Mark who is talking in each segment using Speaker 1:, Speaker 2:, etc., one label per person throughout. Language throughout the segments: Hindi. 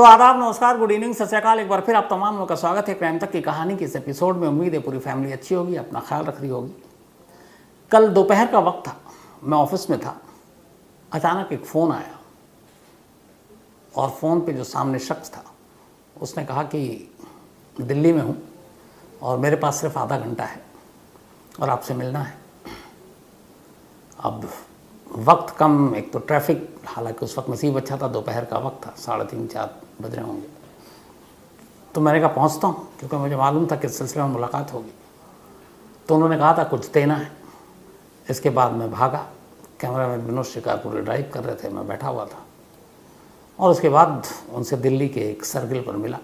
Speaker 1: तो आदाब, नमस्कार, गुड इवनिंग, सत श्री अकाल। एक बार फिर आप तमाम लोगों का स्वागत है क्राइम तक की कहानी के इस एपिसोड में। उम्मीद है पूरी फैमिली अच्छी होगी, अपना ख्याल रख रही होगी। कल दोपहर का वक्त था, मैं ऑफिस में था। अचानक एक फ़ोन आया और फ़ोन पे जो सामने शख्स था उसने कहा कि दिल्ली में हूँ और मेरे पास सिर्फ आधा घंटा है और आपसे मिलना है। अब वक्त कम, एक तो ट्रैफिक, हालांकि उस वक्त नसीब अच्छा था, दोपहर का वक्त था, 3:30-4 बज रहे होंगे। तो मैंने कहा पहुँचता हूँ, क्योंकि मुझे मालूम था कि इस सिलसिले में मुलाकात होगी। तो उन्होंने कहा था कुछ देना है। इसके बाद मैं भागा। कैमरामैन विनोद शिकारपुरी ड्राइव कर रहे थे, मैं बैठा हुआ था। और उसके बाद उनसे दिल्ली के एक सर्किल पर मिला,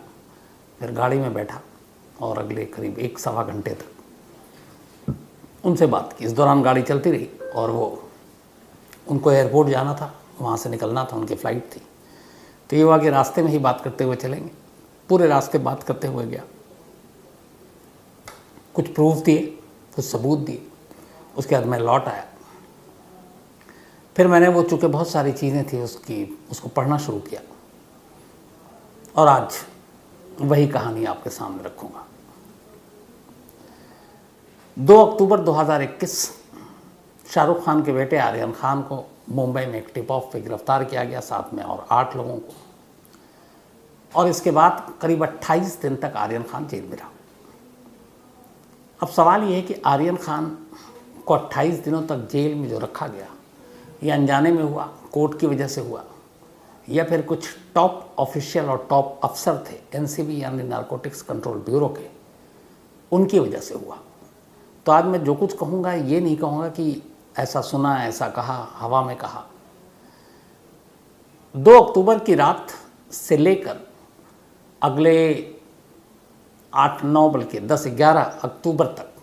Speaker 1: फिर गाड़ी में बैठा और अगले करीब 1-1.25 घंटे तक उनसे बात की। इस दौरान गाड़ी चलती रही और उनको एयरपोर्ट जाना था, वहाँ से निकलना था, उनकी फ़्लाइट थी। तो ये हुआ कि रास्ते में ही बात करते हुए चलेंगे। पूरे रास्ते बात करते हुए गया, कुछ प्रूफ दिए, कुछ सबूत दिए। उसके बाद मैं लौट आया। फिर मैंने वो, चूँकि बहुत सारी चीज़ें थी उसको पढ़ना शुरू किया और आज वही कहानी आपके सामने रखूँगा। 2 अक्टूबर 2021 शाहरुख खान के बेटे आर्यन खान को मुंबई में एक टिप ऑफ पे गिरफ्तार किया गया, साथ में और 8 लोगों को। और इसके बाद करीब 28 दिन तक आर्यन खान जेल में रहा। अब सवाल ये है कि आर्यन खान को 28 दिनों तक जेल में जो रखा गया, ये अनजाने में हुआ, कोर्ट की वजह से हुआ, या फिर कुछ टॉप ऑफिशियल और टॉप अफसर थे एनसीबी यानी नारकोटिक्स कंट्रोल ब्यूरो के, उनकी वजह से हुआ। तो आज मैं जो कुछ कहूँगा ये नहीं कहूँगा कि ऐसा सुना, ऐसा कहा, हवा में कहा। 2 अक्टूबर की रात से लेकर अगले 8-9 बल्कि 10-11 अक्टूबर तक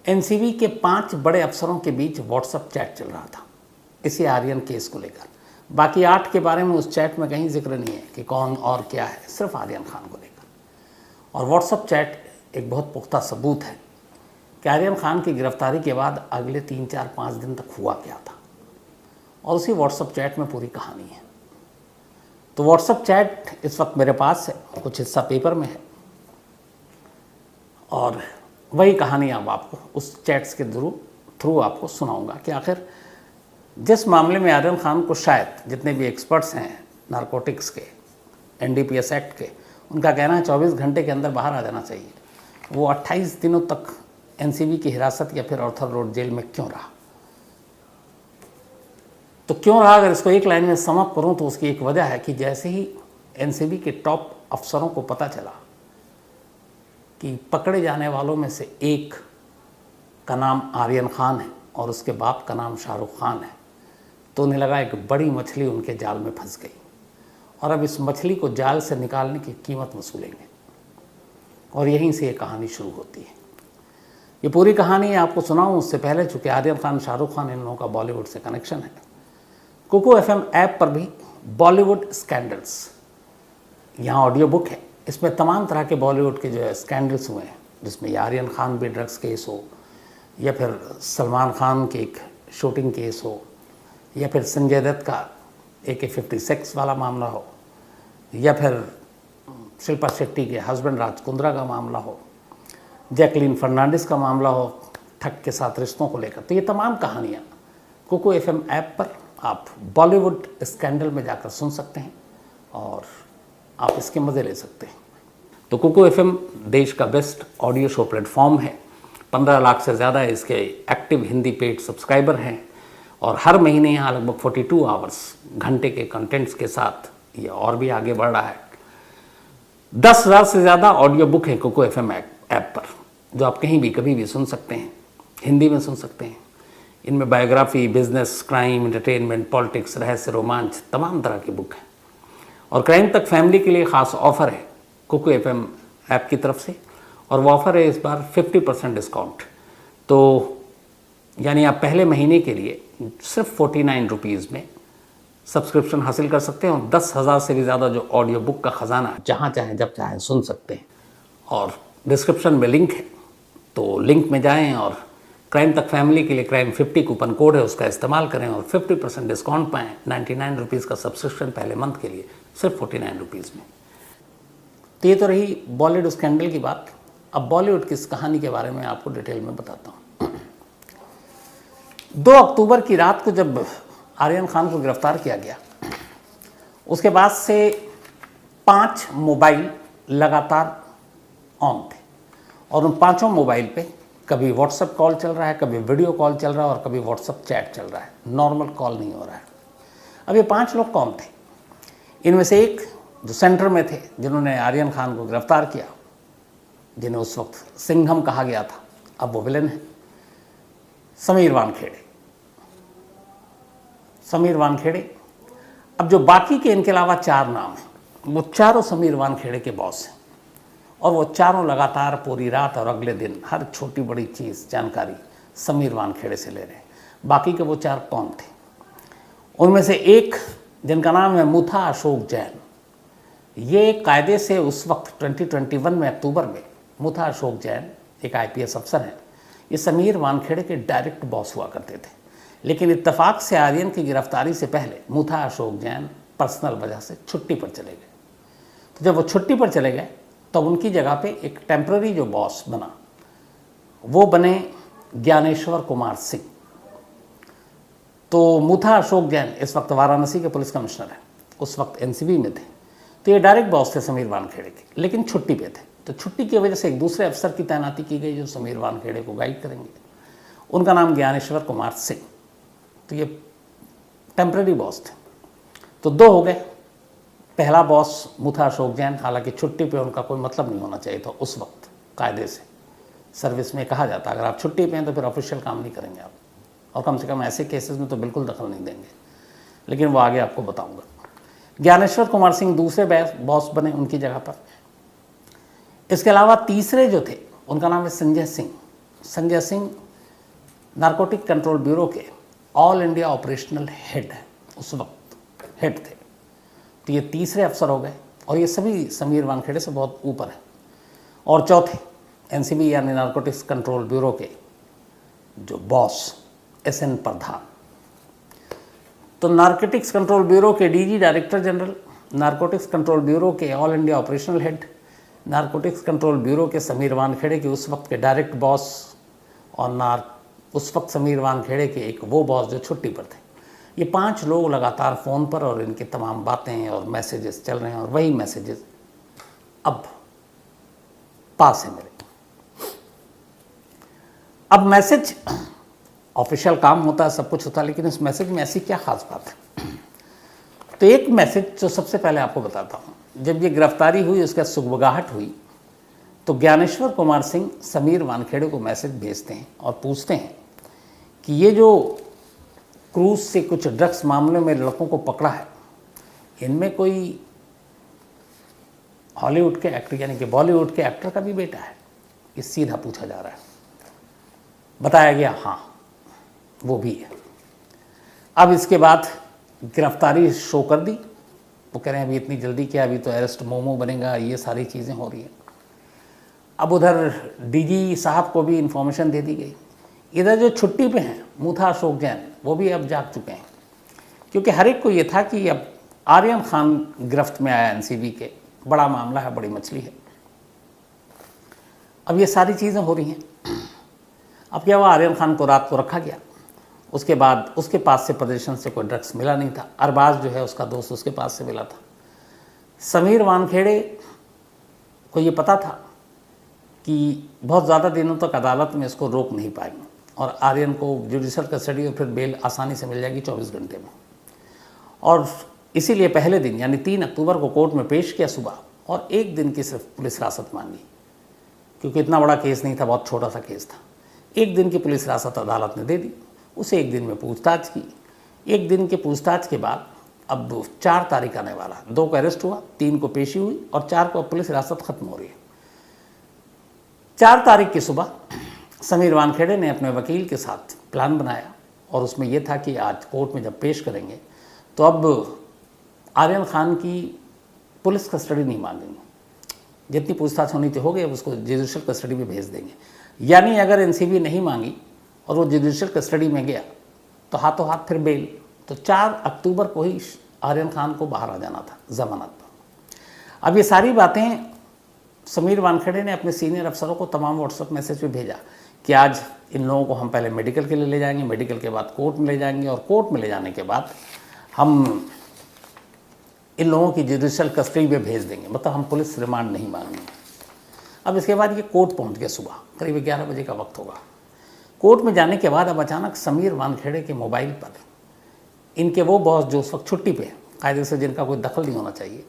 Speaker 1: एनसीबी के 5 बड़े अफसरों के बीच व्हाट्सएप चैट चल रहा था इसी आर्यन केस को लेकर। बाकी 8 के बारे में उस चैट में कहीं जिक्र नहीं है कि कौन और क्या है, सिर्फ आर्यन खान को लेकर। और व्हाट्सएप चैट एक बहुत पुख्ता सबूत है कि आर्यन खान की गिरफ्तारी के बाद अगले 3-4-5 दिन तक हुआ क्या था, और उसी व्हाट्सएप चैट में पूरी कहानी है। तो व्हाट्सएप चैट इस वक्त मेरे पास है, कुछ हिस्सा पेपर में है, और वही कहानी अब आपको उस चैट्स के थ्रू आपको सुनाऊंगा कि आखिर जिस मामले में आर्यन खान को शायद जितने भी एक्सपर्ट्स हैं नारकोटिक्स के, एनडीपीएस एक्ट के, उनका कहना है 24 घंटे के अंदर बाहर आ जाना चाहिए, वो 28 दिनों तक एनसीबी की हिरासत या फिर ऑर्थर रोड जेल में क्यों रहा। तो क्यों रहा, अगर इसको एक लाइन में समअप करूं तो उसकी एक वजह है कि जैसे ही एनसीबी के टॉप अफसरों को पता चला कि पकड़े जाने वालों में से एक का नाम आर्यन खान है और उसके बाप का नाम शाहरुख खान है, तो उन्हें लगा एक बड़ी मछली उनके जाल में फंस गई और अब इस मछली को जाल से निकालने की कीमत वसूलेंगे। और यहीं से ये कहानी शुरू होती है। ये पूरी कहानी आपको सुनाऊं उससे पहले, चूँकि आर्यन खान, शाहरुख खान, इन लोगों का बॉलीवुड से कनेक्शन है, कुकू एफएम ऐप पर भी बॉलीवुड स्कैंडल्स, यहाँ ऑडियो बुक है, इसमें तमाम तरह के बॉलीवुड के जो है स्कैंडल्स हुए हैं, जिसमें आर्यन खान भी ड्रग्स केस हो, या फिर सलमान खान के एक शूटिंग केस हो, या फिर संजय दत्त का AK-56 वाला मामला हो, या फिर शिल्पा शेट्टी के हस्बैंड राज कुंद्रा का मामला हो, जैकलीन फर्नांडिस का मामला हो ठग के साथ रिश्तों को लेकर। तो ये तमाम कहानियाँ कुकू एफएम ऐप पर आप बॉलीवुड स्कैंडल में जाकर सुन सकते हैं और आप इसके मज़े ले सकते हैं। तो कुकू एफएम देश का बेस्ट ऑडियो शो प्लेटफॉर्म है। 15 लाख से ज़्यादा इसके एक्टिव हिंदी पेड सब्सक्राइबर हैं और हर महीने यहाँ लगभग 42 आवर्स घंटे के कंटेंट्स के साथ ये और भी आगे बढ़ रहा है। 10,000 से ज़्यादा ऑडियो बुक है कुकू एफएम ऐप पर, जो आप कहीं भी कभी भी सुन सकते हैं, हिंदी में सुन सकते हैं। इनमें biography, business, crime, entertainment, politics, रहस्य, रोमांच, तमाम तरह की बुक हैं। और क्राइम तक फैमिली के लिए ख़ास ऑफ़र है कुकू एफएम ऐप की तरफ से, और वो ऑफ़र है इस बार 50% डिस्काउंट। तो यानी आप पहले महीने के लिए सिर्फ 49 रुपीज़ में सब्सक्रिप्शन हासिल कर सकते हैं और 10,000 से भी ज़्यादा जो ऑडियो बुक का ख़जाना जहाँ चाहें जब चाहें सुन सकते हैं। और डिस्क्रिप्शन में लिंक है, तो लिंक में जाएं और क्राइम तक फैमिली के लिए क्राइम 50 कूपन कोड है, उसका इस्तेमाल करें और 50% डिस्काउंट पाएँ। 99 रुपीज़ का सब्सक्रिप्शन पहले मंथ के लिए, सिर्फ 49 रुपीज़ में। तो ये तो रही बॉलीवुड स्कैंडल की बात। अब बॉलीवुड की इस कहानी के बारे में आपको डिटेल में बताता हूँ। 2 अक्टूबर की रात को जब आर्यन खान को गिरफ्तार किया गया, उसके बाद से 5 मोबाइल लगातार ऑन थे और उन 5 मोबाइल पे कभी व्हाट्सएप कॉल चल रहा है, कभी वीडियो कॉल चल रहा है और कभी व्हाट्सएप चैट चल रहा है, नॉर्मल कॉल नहीं हो रहा है। अब ये 5 लोग कौन थे? इनमें से एक जो सेंटर में थे, जिन्होंने आर्यन खान को गिरफ्तार किया, जिन्हें उस वक्त सिंघम कहा गया था, अब वो विलन है, समीर वानखेड़े। समीर वानखेड़े। अब जो बाकी के इनके अलावा 4 नाम हैं, वो चारों समीर वानखेड़े के बॉस हैं और वो चारों लगातार पूरी रात और अगले दिन हर छोटी बड़ी चीज़ जानकारी समीर वानखेड़े से ले रहे हैं। बाकी के वो 4 कौन थे? उनमें से एक जिनका नाम है मुथा अशोक जैन, ये कायदे से उस वक्त 2021 में अक्टूबर में मुथा अशोक जैन एक IPS अफसर हैं। ये समीर वानखेड़े के डायरेक्ट बॉस हुआ करते थे, लेकिन इत्तेफाक से आर्यन की गिरफ्तारी से पहले मुथा अशोक जैन पर्सनल वजह से छुट्टी पर चले गए। तो जब वो छुट्टी पर चले गए तब उनकी जगह पे एक टेम्पररी जो बॉस बना, वो बने ज्ञानेश्वर कुमार सिंह। तो मुथा अशोक जैन इस वक्त वाराणसी के पुलिस कमिश्नर हैं, उस वक्त NCB में थे। तो ये डायरेक्ट बॉस थे समीर वानखेड़े के, लेकिन छुट्टी पे थे। तो छुट्टी की वजह से एक दूसरे अफसर की तैनाती की गई जो समीर वानखेड़े को गाइड करेंगे। उनका नाम ज्ञानेश्वर कुमार सिंह। तो ये टेम्पररी बॉस थे। तो 2 हो गए। पहला बॉस मुथा अशोक जैन, हालांकि छुट्टी पे उनका कोई मतलब नहीं होना चाहिए था उस वक्त, कायदे से सर्विस में कहा जाता अगर आप छुट्टी पे हैं तो फिर ऑफिशियल काम नहीं करेंगे आप, और कम से कम ऐसे केसेस में तो बिल्कुल दखल नहीं देंगे, लेकिन वो आगे आपको बताऊंगा। ज्ञानेश्वर कुमार सिंह दूसरे बॉस बने उनकी जगह पर। इसके अलावा तीसरे जो थे उनका नाम है Sanjay Singh. Sanjay Singh narcotic control bureau के ऑल इंडिया ऑपरेशनल हेड है, उस वक्त हेड थे। तो ये तीसरे अफसर हो गए और ये सभी समीर वानखेड़े से बहुत ऊपर है। और चौथे NCB यानी नारकोटिक्स कंट्रोल ब्यूरो के जो बॉस SN प्रधान। तो नारकोटिक्स कंट्रोल ब्यूरो के DG director general, narcotics control bureau के all India operational head, narcotics control bureau के समीर वानखेड़े के उस वक्त के डायरेक्ट बॉस, और उस वक्त समीर वानखेड़े के एक वो बॉस जो छुट्टी पर थे। ये 5 लोग लगातार फ़ोन पर और इनकी तमाम बातें और मैसेजेस चल रहे हैं, और वही मैसेजेस अब पास से मिले। अब मैसेज ऑफिशियल काम होता है, सब कुछ होता है, लेकिन इस मैसेज में ऐसी क्या खास बात है? तो एक मैसेज जो सबसे पहले आपको बताता हूँ, जब ये गिरफ्तारी हुई, उसका सुगबगाहट हुई, तो ज्ञानेश्वर कुमार सिंह समीर वानखेड़े को मैसेज भेजते हैं और पूछते हैं कि ये जो क्रूज से कुछ ड्रग्स मामले में लड़कों को पकड़ा है, इनमें कोई हॉलीवुड के एक्टर यानी कि बॉलीवुड के एक्टर का भी बेटा है? ये सीधा पूछा जा रहा है। बताया गया हाँ वो भी है। अब इसके बाद गिरफ्तारी शो कर दी। वो कह रहे हैं अभी इतनी जल्दी क्या, अभी तो अरेस्ट मोमो बनेगा, ये सारी चीज़ें हो रही हैं। अब उधर DG साहब को भी इन्फॉर्मेशन दे दी गई। इधर जो छुट्टी पे हैं मुथा अशोक जैन, वो भी अब जाग चुके हैं, क्योंकि हर एक को ये था कि अब आर्यन खान गिरफ्त में आया NCB के, बड़ा मामला है, बड़ी मछली है। अब ये सारी चीज़ें हो रही हैं। अब क्या हुआ, आर्यन खान को रात को रखा गया, उसके बाद उसके पास से प्रदर्शन से कोई ड्रग्स मिला नहीं था। अरबाज जो है उसका दोस्त, उसके पास से मिला था। समीर वानखेड़े को ये पता था कि बहुत ज़्यादा दिनों तक अदालत में इसको रोक नहीं पाएंगे और आर्यन को जुडिशल कस्टडी और फिर बेल आसानी से मिल जाएगी 24 घंटे में। और इसीलिए पहले दिन यानी 3 अक्टूबर को कोर्ट में पेश किया सुबह, और 1 दिन की सिर्फ पुलिस हिरासत मांगी, क्योंकि इतना बड़ा केस नहीं था, बहुत छोटा सा केस था। 1 दिन की पुलिस हिरासत अदालत ने दे दी। उसे 1 दिन में पूछताछ की। 1 दिन के पूछताछ के बाद अब 4 तारीख आने वाला, 2 को अरेस्ट हुआ, 3 को पेशी हुई और 4 को पुलिस हिरासत खत्म हो रही है। 4 तारीख की सुबह समीर वानखेड़े ने अपने वकील के साथ प्लान बनाया, और उसमें यह था कि आज कोर्ट में जब पेश करेंगे तो अब आर्यन खान की पुलिस कस्टडी नहीं मांगेंगे, जितनी पूछताछ होनी थी हो गई, अब उसको जुडिशल कस्टडी में भेज देंगे। यानी अगर NCB नहीं मांगी और वो जुडिशियल कस्टडी में गया तो हाथों हाथ फिर बेल। तो 4 अक्टूबर को ही आर्यन खान को बाहर आ जाना था जमानत पर। अब ये सारी बातें समीर वानखेड़े ने अपने सीनियर अफसरों को तमाम व्हाट्सएप मैसेज पे भेजा कि आज इन लोगों को हम पहले मेडिकल के लिए ले जाएंगे, मेडिकल के बाद कोर्ट में ले जाएंगे और कोर्ट में ले जाने के बाद हम इन लोगों की जुडिशियल कस्टडी में भेज देंगे, मतलब हम पुलिस रिमांड नहीं मांगेंगे। अब इसके बाद ये कोर्ट पहुंच गया, सुबह करीब 11 बजे का वक्त होगा। कोर्ट में जाने के बाद अब अचानक समीर वानखेड़े के मोबाइल पर इनके वो बॉस जो उस वक्त छुट्टी पे कायदे से जिनका कोई दखल नहीं होना चाहिए,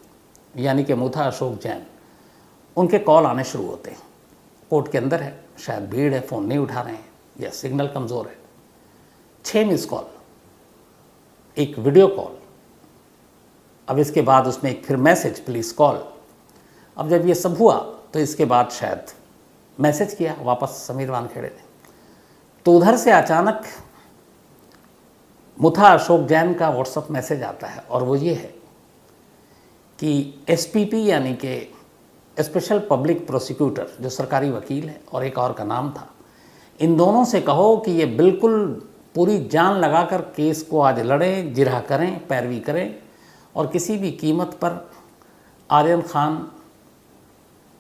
Speaker 1: यानी कि मुथा अशोक जैन, उनके कॉल आने शुरू होते हैं। कोर्ट के अंदर है, शायद भीड़ है, फ़ोन नहीं उठा रहे हैं या सिग्नल कमज़ोर है। 6 मिस कॉल, एक वीडियो कॉल, अब इसके बाद उसमें एक फिर मैसेज पुलिस कॉल। अब जब ये सब हुआ तो इसके बाद शायद मैसेज किया वापस समीर वानखेड़े ने, तो उधर से अचानक मुथा अशोक जैन का व्हाट्सएप मैसेज आता है और वो ये है कि एसपीपी यानी कि स्पेशल पब्लिक प्रोसिक्यूटर जो सरकारी वकील है और एक और का नाम था, इन दोनों से कहो कि ये बिल्कुल पूरी जान लगाकर केस को आज लड़ें, जिरह करें, पैरवी करें और किसी भी कीमत पर आर्यन खान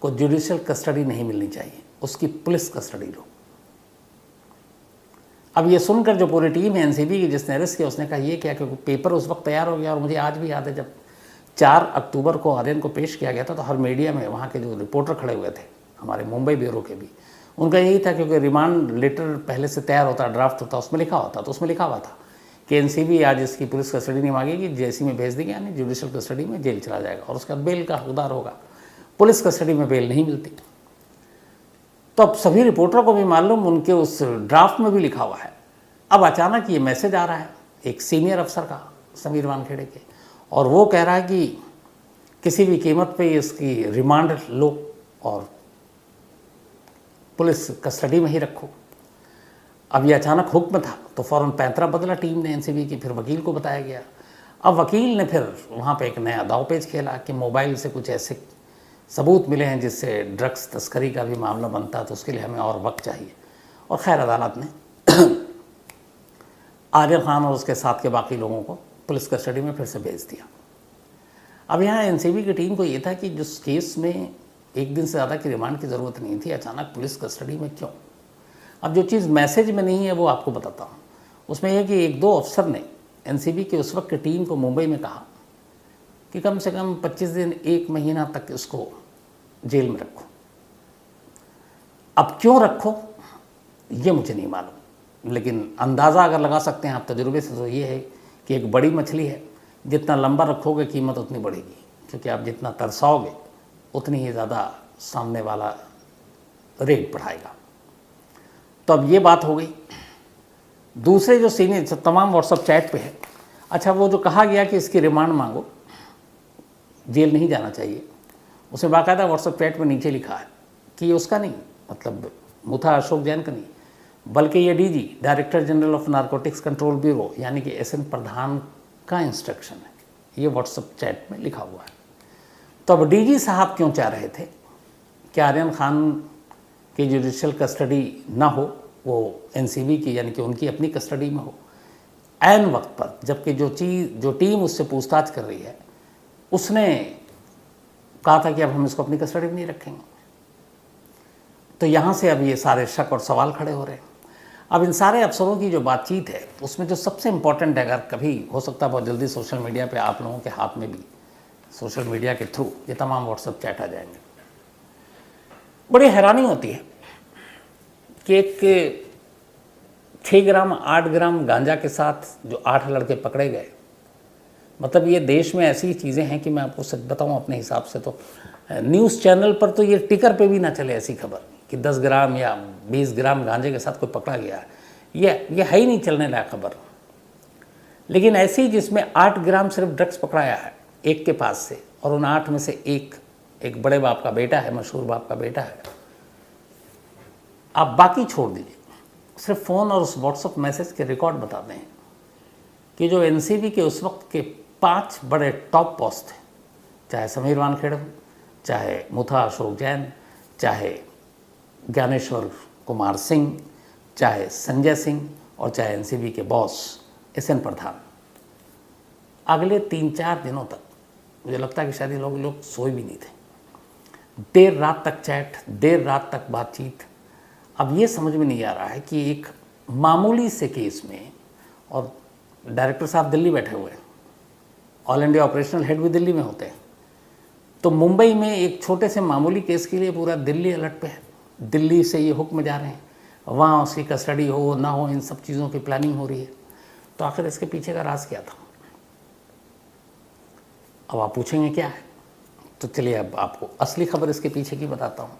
Speaker 1: को जुडिशियल कस्टडी नहीं मिलनी चाहिए, उसकी पुलिस कस्टडी लो। अब ये सुनकर जो पूरी टीम है एनसीबी की जिसने अरेस्ट किया उसने कहा ये क्या, क्योंकि पेपर उस वक्त तैयार हो गया। और मुझे आज भी याद है जब 4 अक्टूबर को आर्यन को पेश किया गया था तो हर मीडिया में वहाँ के जो रिपोर्टर खड़े हुए थे, हमारे मुंबई ब्यूरो के भी, उनका यही था क्योंकि रिमांड लेटर पहले से तैयार होता, ड्राफ्ट होता, उसमें लिखा होता, तो उसमें लिखा हुआ था कि एनसीबी आज इसकी पुलिस कस्टडी नहीं मांगेगी, जेसी में भेज देगी, यानी जुडिशियल कस्टडी में जेल चला जाएगा और उसका बेल का हकदार होगा। पुलिस कस्टडी में बेल नहीं मिलती। तो अब सभी रिपोर्टरों को भी मालूम, उनके उस ड्राफ्ट में भी लिखा हुआ है। अब अचानक ये मैसेज आ रहा है एक सीनियर अफसर का समीर वानखेड़े के, और वो कह रहा है कि किसी भी कीमत पे इसकी रिमांड लो और पुलिस कस्टडी में ही रखो। अब ये अचानक हुक्म था तो फ़ौरन पैंतरा बदला टीम ने एनसीबी की, फिर वकील को बताया गया। अब वकील ने फिर वहाँ पे एक नया दावपेच खेला कि मोबाइल से कुछ ऐसे सबूत मिले हैं जिससे ड्रग्स तस्करी का भी मामला बनता है, तो उसके लिए हमें और वक्त चाहिए। और खैर अदालत ने आर्यन खान और उसके साथ के बाकी लोगों को पुलिस कस्टडी में फिर से भेज दिया। अब यहाँ एनसीबी की टीम को ये था कि जिस केस में 1 दिन से ज़्यादा की रिमांड की ज़रूरत नहीं थी, अचानक पुलिस कस्टडी में क्यों। अब जो चीज़ मैसेज में नहीं है वो आपको बताता हूँ। उसमें यह कि 1-2 अफसर ने एनसीबी के उस वक्त की टीम को मुंबई में कहा कि कम से कम 25 दिन 1 महीना तक इसको जेल में रखो। अब क्यों रखो ये मुझे नहीं मालूम, लेकिन अंदाज़ा अगर लगा सकते हैं आप तजुर्बे से, तो ये है कि एक बड़ी मछली है, जितना लंबा रखोगे कीमत उतनी बढ़ेगी, क्योंकि आप जितना तरसाओगे उतनी ही ज़्यादा सामने वाला रेट बढ़ाएगा। तो अब ये बात हो गई। दूसरे जो सीनियर तमाम व्हाट्सएप चैट पे है, अच्छा वो जो कहा गया कि इसकी रिमांड मांगो, जेल नहीं जाना चाहिए, उसमें बाकायदा व्हाट्सएप चैट में नीचे लिखा है कि ये उसका नहीं, मतलब मुथा अशोक जैन का नहीं, बल्कि ये DG director general of narcotics control bureau यानी कि एसएन प्रधान का इंस्ट्रक्शन है। ये व्हाट्सएप चैट में लिखा हुआ है। तो अब डीजी साहब क्यों चाह रहे थे कि आर्यन खान की जुडिशियल कस्टडी ना हो, वो एनसीबी की यानी कि उनकी अपनी कस्टडी में हो, ऐन वक्त पर, जबकि जो टीम उससे पूछताछ कर रही है उसने कहा था कि अब हम इसको अपनी कस्टडी में नहीं रखेंगे। तो यहाँ से अब ये सारे शक और सवाल खड़े हो रहे हैं। अब इन सारे अफसरों की जो बातचीत है उसमें जो सबसे इम्पोर्टेंट है, अगर कभी हो सकता है बहुत जल्दी सोशल मीडिया पे आप लोगों के हाथ में भी सोशल मीडिया के थ्रू ये तमाम व्हाट्सएप चैट आ जाएंगे। बड़ी हैरानी होती है कि एक 6 ग्राम 8 ग्राम गांजा के साथ जो 8 लड़के पकड़े गए, मतलब ये देश में ऐसी चीज़ें हैं कि मैं आपको सच बताऊं अपने हिसाब से तो न्यूज़ चैनल पर तो ये टिकर पे भी ना चले ऐसी खबर कि 10 ग्राम या 20 ग्राम गांजे के साथ कोई पकड़ा गया है, ये है ही नहीं चलने लायक खबर। लेकिन ऐसी जिसमें 8 ग्राम सिर्फ ड्रग्स पकड़ाया है एक के पास से, और उन 8 में से एक बड़े बाप का बेटा है, मशहूर बाप का बेटा है। आप बाकी छोड़ दीजिए, सिर्फ फ़ोन और उस व्हाट्सएप मैसेज के रिकॉर्ड बताते हैं कि जो एनसीबी के उस वक्त के 5 बड़े टॉप बॉस थे, चाहे समीर वानखेड़े हो, चाहे मुथा अशोक जैन, चाहे ज्ञानेश्वर कुमार सिंह, चाहे संजय सिंह और चाहे एनसीबी के बॉस एसएन प्रधान, अगले 3-4 दिनों तक मुझे लगता है कि शायद ये लोग सोए भी नहीं थे। देर रात तक चैट, देर रात तक बातचीत। अब ये समझ में नहीं आ रहा है कि एक मामूली से केस में, और डायरेक्टर साहब दिल्ली बैठे हुए हैं, ऑल इंडिया ऑपरेशनल हेड भी दिल्ली में होते हैं, तो मुंबई में एक छोटे से मामूली केस के लिए पूरा दिल्ली अलर्ट पे है। दिल्ली से ये हुक्म जा रहे हैं, वहाँ उसकी कस्टडी हो ना हो, इन सब चीज़ों की प्लानिंग हो रही है। तो आखिर इसके पीछे का राज क्या था? अब आप पूछेंगे क्या है, तो चलिए अब आपको असली खबर इसके पीछे की बताता हूँ।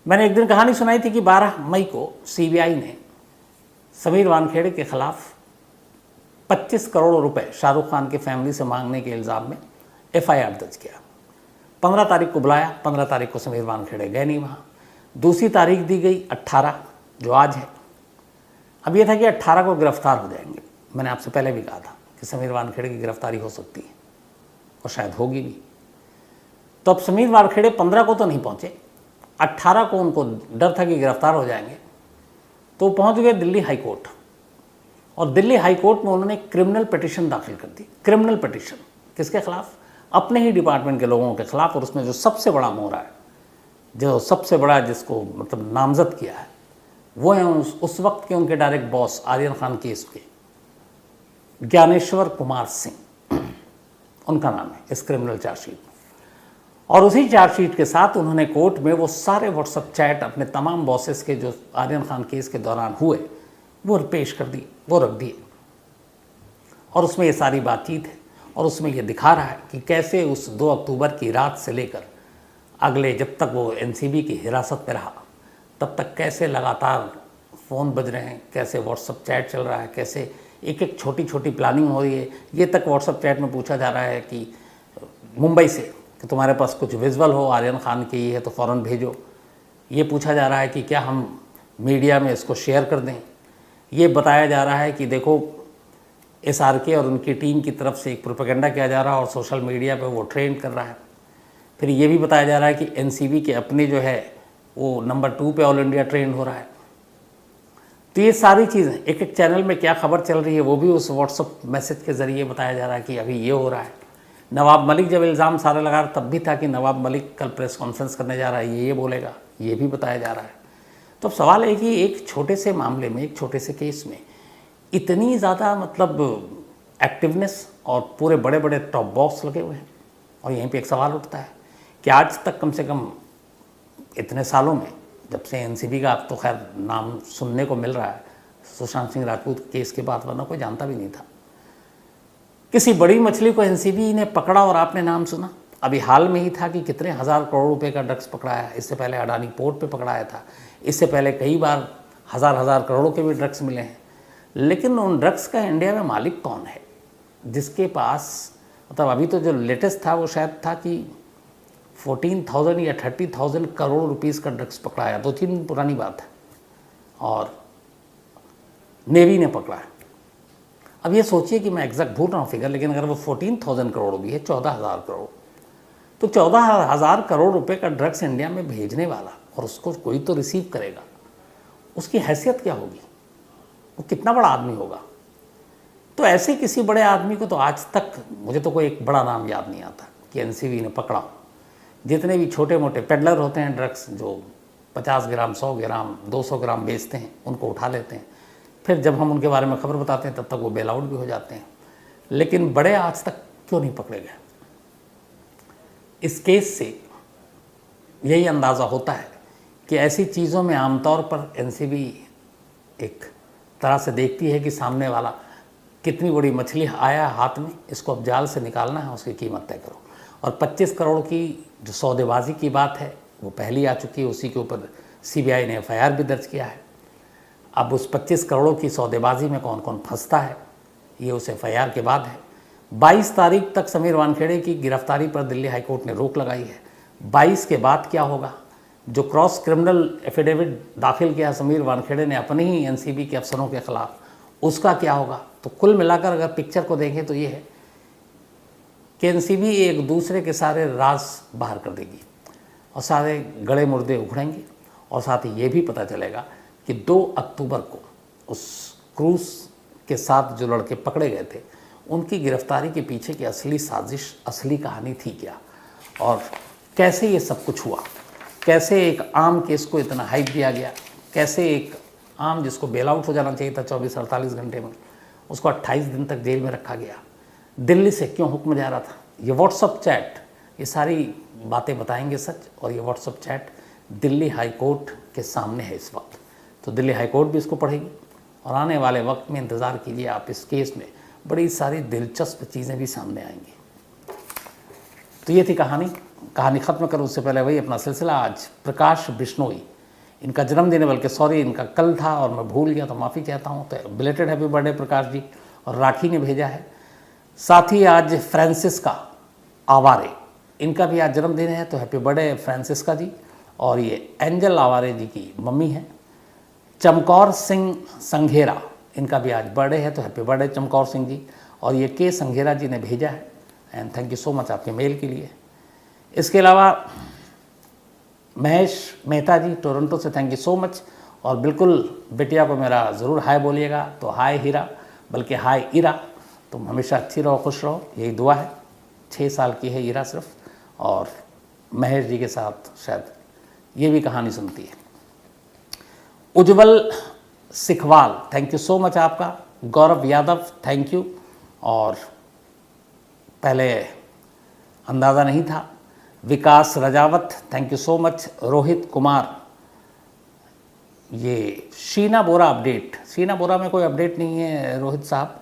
Speaker 1: मैंने एक दिन कहानी सुनाई थी कि 12 मई को सीबीआई ने समीर वानखेड़े के खिलाफ 25 करोड़ रुपए शाहरुख खान के फैमिली से मांगने के इल्ज़ाम में एफआईआर दर्ज किया। 15 तारीख को बुलाया, 15 तारीख को समीर वानखेड़े गए नहीं वहाँ। दूसरी तारीख दी गई 18, जो आज है। अब ये था कि 18 को गिरफ्तार हो जाएंगे। मैंने आपसे पहले भी कहा था कि समीर वानखेड़े की गिरफ्तारी हो सकती है और शायद होगी भी। तो अब समीर वानखेड़े 15 को तो नहीं पहुँचे, 18 को उनको डर था कि गिरफ्तार हो जाएंगे, तो पहुँच गए दिल्ली हाई कोर्ट। और दिल्ली हाई कोर्ट में उन्होंने क्रिमिनल पिटीशन दाखिल कर दी। क्रिमिनल पिटीशन किसके खिलाफ? अपने ही डिपार्टमेंट के लोगों के खिलाफ। और उसमें जो सबसे बड़ा मोहरा है, जो सबसे बड़ा जिसको मतलब नामजद किया है, वो हैं उस वक्त के उनके direct boss Aryan Khan case के ज्ञानेश्वर कुमार सिंह, उनका नाम है इस क्रिमिनल चार्जशीट में। और उसी चार्जशीट के साथ उन्होंने कोर्ट में वो सारे व्हाट्सएप चैट अपने तमाम बॉसेस के जो आर्यन खान केस के दौरान हुए वो पेश कर दी, वो रख दिए। और उसमें ये सारी बातचीत है, और उसमें ये दिखा रहा है कि कैसे उस 2 अक्टूबर की रात से लेकर अगले जब तक वो एनसीबी की हिरासत में रहा तब तक कैसे लगातार फ़ोन बज रहे हैं, कैसे व्हाट्सएप चैट चल रहा है, कैसे एक एक छोटी छोटी प्लानिंग हो रही है। ये तक व्हाट्सएप चैट में पूछा जा रहा है कि मुंबई से कि तुम्हारे पास कुछ विजुअल हो आर्यन खान की है तो फ़ौरन भेजो। ये पूछा जा रहा है कि क्या हम मीडिया में इसको शेयर कर दें। ये बताया जा रहा है कि देखो एसआरके और उनकी टीम की तरफ से एक प्रोपेगेंडा किया जा रहा है और सोशल मीडिया पे वो ट्रेंड कर रहा है। फिर ये भी बताया जा रहा है कि एनसीबी के अपने जो है वो नंबर 2 पे ऑल इंडिया ट्रेंड हो रहा है। तो ये सारी चीज़ें एक एक चैनल में क्या खबर चल रही है वो भी उस व्हाट्सअप मैसेज के ज़रिए बताया जा रहा है कि अभी ये हो रहा है। नवाब मलिक जब इल्ज़ाम सारे लगा रहा तब भी था कि नवाब मलिक कल प्रेस कॉन्फ्रेंस करने जा रहा है, ये बोलेगा, ये भी बताया जा रहा है। तो अब सवाल है कि एक छोटे से मामले में, एक छोटे से केस में इतनी ज़्यादा मतलब एक्टिवनेस और पूरे बड़े बड़े टॉप बॉक्स लगे हुए हैं। और यहीं पे एक सवाल उठता है कि आज तक कम से कम इतने सालों में, जब से एनसीबी का अब तो खैर नाम सुनने को मिल रहा है सुशांत सिंह राजपूत केस के बाद, वरना कोई जानता भी नहीं था, किसी बड़ी मछली को एनसीबी ने पकड़ा और आपने नाम सुना? अभी हाल में ही था कि कितने हज़ार करोड़ रुपए का ड्रग्स पकड़ाया है। इससे पहले अडानी पोर्ट पे पकड़ाया था, इससे पहले कई बार हज़ार करोड़ों के भी ड्रग्स मिले हैं। लेकिन उन ड्रग्स का इंडिया में मालिक कौन है जिसके पास, मतलब अभी तो जो लेटेस्ट था वो शायद था कि 14,000 या 30,000 करोड़ रुपीस का ड्रग्स पकड़ाया, 2-3 दिन पुरानी बात है, और नेवी ने पकड़ा है। अब ये सोचिए कि मैं एग्जैक्ट भूल रहा हूँ फिगर, लेकिन अगर वो 14,000 करोड़ भी है, 14,000 करोड़, तो 14,000 करोड़ रुपए का ड्रग्स इंडिया में भेजने वाला, और उसको कोई तो रिसीव करेगा, उसकी हैसियत क्या होगी? वो कितना बड़ा आदमी होगा? तो ऐसे किसी बड़े आदमी को तो आज तक मुझे तो कोई एक बड़ा नाम याद नहीं आता कि एनसीबी ने पकड़ा। जितने भी छोटे मोटे पेडलर होते हैं ड्रग्स, जो 50 ग्राम 100 ग्राम 200 ग्राम बेचते हैं, उनको उठा लेते हैं। फिर जब हम उनके बारे में खबर बताते हैं तब तक वो बेल आउट भी हो जाते हैं। लेकिन बड़े आज तक क्यों नहीं पकड़े गए? इस केस से यही अंदाज़ा होता है कि ऐसी चीज़ों में आमतौर पर एनसीबी एक तरह से देखती है कि सामने वाला कितनी बड़ी मछली आया हाथ में, इसको अब जाल से निकालना है, उसकी कीमत तय करो। और 25 करोड़ की जो सौदेबाजी की बात है वो पहली आ चुकी है, उसी के ऊपर सीबीआई ने एफआईआर भी दर्ज किया है। अब उस 25 करोड़ की सौदेबाजी में कौन कौन फंसता है ये उस एफआईआर के बाद है। 22 तारीख तक समीर वानखेड़े की गिरफ्तारी पर दिल्ली हाईकोर्ट ने रोक लगाई है। 22 के बाद क्या होगा? जो क्रॉस क्रिमिनल एफिडेविट दाखिल किया समीर वानखेड़े ने अपने ही एनसीबी के अफसरों के खिलाफ, उसका क्या होगा? तो कुल मिलाकर अगर पिक्चर को देखें तो ये है कि एनसीबी एक दूसरे के सारे राज बाहर कर देगी और सारे गड़े मुर्दे उखड़ेंगे, और साथ ही ये भी पता चलेगा कि 2 अक्टूबर को उस क्रूज के साथ जो लड़के पकड़े गए थे उनकी गिरफ्तारी के पीछे की असली साजिश, असली कहानी थी क्या, और कैसे ये सब कुछ हुआ, कैसे एक आम केस को इतना हाइप दिया गया, कैसे एक आम जिसको बेल आउट हो जाना चाहिए था 24-48 घंटे में, उसको 28 दिन तक जेल में रखा गया, दिल्ली से क्यों हुक्म जा रहा था, ये व्हाट्सअप चैट, ये सारी बातें बताएंगे सच। और ये WhatsApp chat Delhi high court के सामने है इस वक्त, तो दिल्ली हाई कोर्ट भी इसको पढ़ेगी और आने वाले वक्त में इंतज़ार कीजिए आप, इस केस में बड़ी सारी दिलचस्प चीज़ें भी सामने आएंगी। तो ये थी कहानी ख़त्म करूँ उससे पहले वही अपना सिलसिला। आज प्रकाश बिश्नोई, इनका जन्मदिन है, बल्कि सॉरी इनका कल था और मैं भूल गया तो माफ़ी चाहता हूँ। तो belated happy birthday Prakash ji. और राखी ने भेजा है। साथ ही आज फ्रांसिस्का आवारे, इनका भी आज जन्मदिन है, तो हैप्पी बर्थडे फ्रांसिस्का जी। और ये एंजल आवारे जी की मम्मी है। चमकौर सिंह संघेरा, इनका भी आज बर्थडे है, तो हैप्पी बर्थडे चमकौर सिंह जी। और ये के संघेरा जी ने भेजा है, and thank you so much आपके मेल के लिए। इसके अलावा महेश मेहता जी टोरंटो से, थैंक यू सो मच। और बिल्कुल बिटिया को मेरा ज़रूर हाय बोलिएगा, तो हाय हीरा, बल्कि हाय इरा, तुम हमेशा अच्छी रहो, खुश रहो, यही दुआ है। 6 साल की है इरा सिर्फ, और महेश जी के साथ शायद ये भी कहानी सुनती है। Ujjwal Sikhwal, thank you so much आपका। Gaurav Yadav, thank you. और पहले अंदाज़ा नहीं था। Vikas Rajawat, thank you so much. Rohit Kumar, ये शीना बोरा अपडेट, शीना बोरा में कोई अपडेट नहीं है रोहित साहब।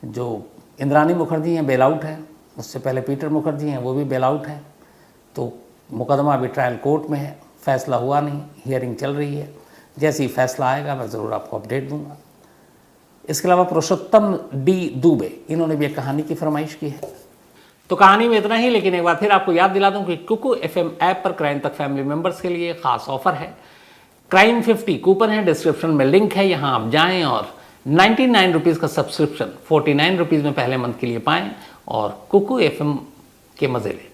Speaker 1: जो इंद्रानी मुखर्जी हैं बेल आउट है, उससे पहले पीटर मुखर्जी हैं वो भी बेल आउट हैं। तो मुकदमा अभी ट्रायल कोर्ट में है, फैसला हुआ नहीं, हियरिंग चल रही है। जैसे ही फैसला आएगा मैं ज़रूर आपको अपडेट दूंगा। इसके अलावा पुरुषोत्तम डी दुबे, इन्होंने भी एक कहानी की फरमाइश की है। तो कहानी में इतना ही, लेकिन एक बार फिर आपको याद दिला दूं कि कुकू FM ऐप पर क्राइम तक फैमिली मेंबर्स के लिए खास ऑफर है। क्राइम 50 कूपन है, डिस्क्रिप्शन में लिंक है, यहाँ आप जाएं और 99 रुपीज़ का सब्सक्रिप्शन 49 रुपीज़ में पहले मंथ के लिए पाएं और कुकू FM के मज़े लें।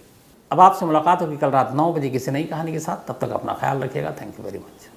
Speaker 1: अब आपसे मुलाकात होगी कल रात 9 बजे किसी नई कहानी के साथ। तब तक अपना ख्याल रखिएगा। Thank you very much.